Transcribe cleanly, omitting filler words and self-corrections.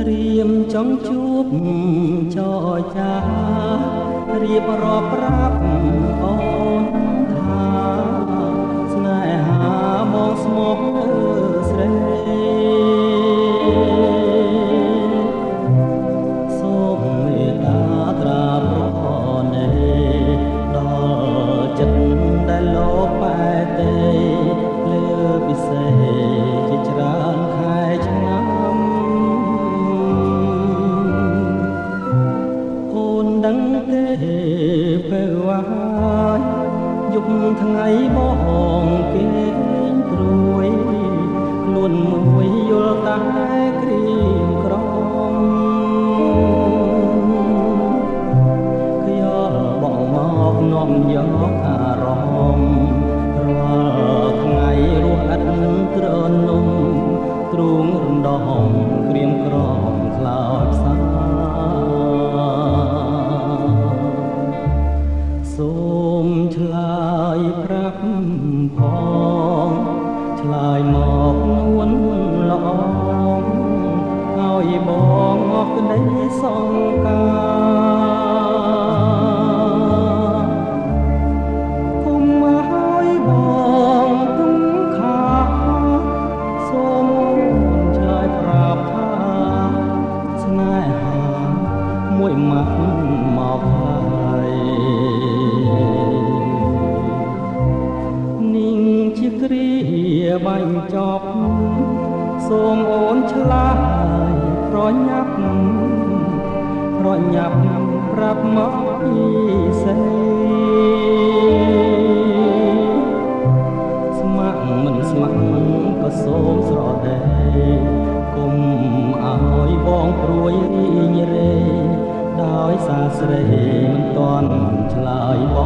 ត្រៀមចង់ជួបចរចារៀបរាប់ប្រាប់អូនថាស្នេហាមកស្មោះស្រីសូមមេត្តាត្រាប្រណេដល់ចិត្តដែលលោកបែទេលើពិសេសជាច្រើនខែឆ្នាំអូនដឹងទេពេលវាយយប់ថ្ងៃបងគេងព្រួយខ្លួនមួយយល់តែក្រៀមក្រំខ្យល់បងមកនាំយកអារម្មណ៍រាល់ថ្ងៃរស់ឥតត្រនំទ្រូងរំដងក្រៀមក្រំខ្លោចផ្សាសូមឆ្លើយប្រាប់ផងឆ្លើយមកនួនល្អឲ្យបងអស់ក្តីសង្ការគុំឲ្យបងទុំខាសូមឆ្លើយប្រាប់ថាស្នេហាមួយម៉ាត់មកហើយនាងជាគ្រាបាញ់ចប់សូមអូនឆ្លើយប្រញាប់ប្រាប់មកពីសេស្ម័គ្រមិនស្ម័គ្រក៏សូមស្រដីគុំឲ្យបងព្រួយរីងរេដោយសារស្រីមិនទាន់ឆ្លើយបង